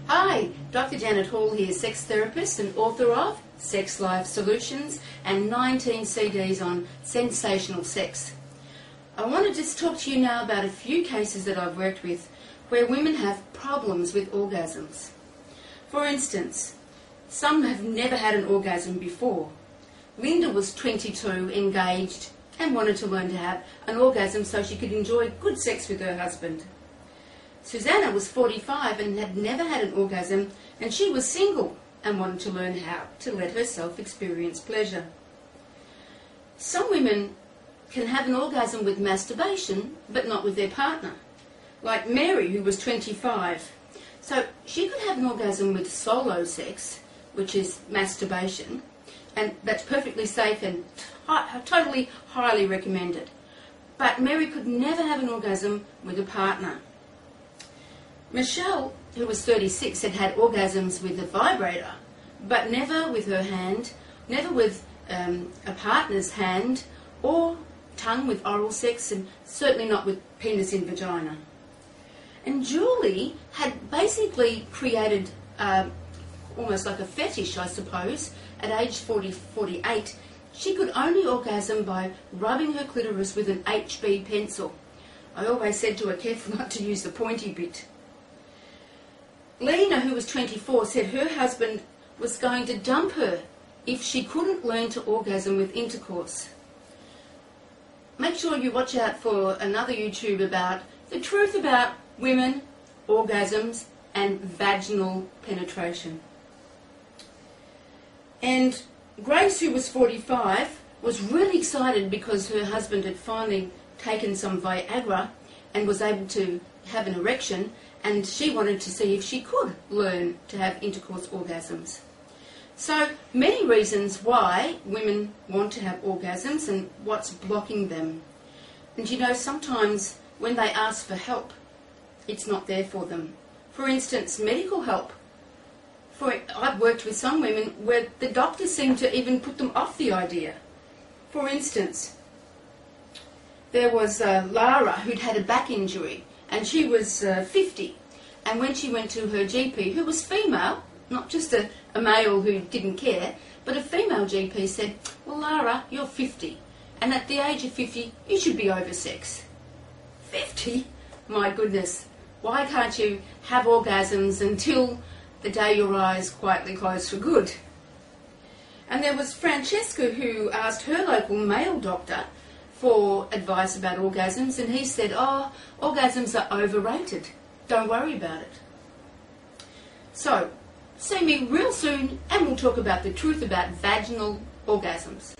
Hi, Dr. Janet Hall here, sex therapist and author of Sex Life Solutions and 19 CDs on sensational sex. I want to just talk to you now about a few cases that I've worked with where women have problems with orgasms. For instance, some have never had an orgasm before. Linda was 22, engaged, and wanted to learn to have an orgasm so she could enjoy good sex with her husband. Susanna was 45 and had never had an orgasm, and she was single and wanted to learn how to let herself experience pleasure. Some women can have an orgasm with masturbation, but not with their partner, like Mary, who was 25. So she could have an orgasm with solo sex, which is masturbation, and that's perfectly safe and totally highly recommended. But Mary could never have an orgasm with a partner. Michelle, who was 36, had had orgasms with a vibrator, but never with her hand, never with a partner's hand, or tongue with oral sex, and certainly not with penis in vagina. And Julie had basically created almost like a fetish, I suppose. At age 48, she could only orgasm by rubbing her clitoris with an HB pencil. I always said to her, careful not to use the pointy bit. Lena, who was 24, said her husband was going to dump her if she couldn't learn to orgasm with intercourse. Make sure you watch out for another YouTube about the truth about women, orgasms, and vaginal penetration. And Grace, who was 45, was really excited because her husband had finally taken some Viagra and was able to have an erection, and she wanted to see if she could learn to have intercourse orgasms. So many reasons why women want to have orgasms and what's blocking them. And you know, sometimes when they ask for help, it's not there for them. For instance, medical help. I've worked with some women where the doctors seem to even put them off the idea. For instance, there was Lara, who'd had a back injury, and she was 50. And when she went to her GP, who was female, not just a male who didn't care, but a female GP said, well, Lara, you're 50, and at the age of 50, you should be over sex. 50? My goodness. Why can't you have orgasms until the day your eyes quietly close for good? And there was Francesca, who asked her local male doctor for advice about orgasms, and he said, oh, orgasms are overrated. Don't worry about it. So, see me real soon and we'll talk about the truth about vaginal orgasms.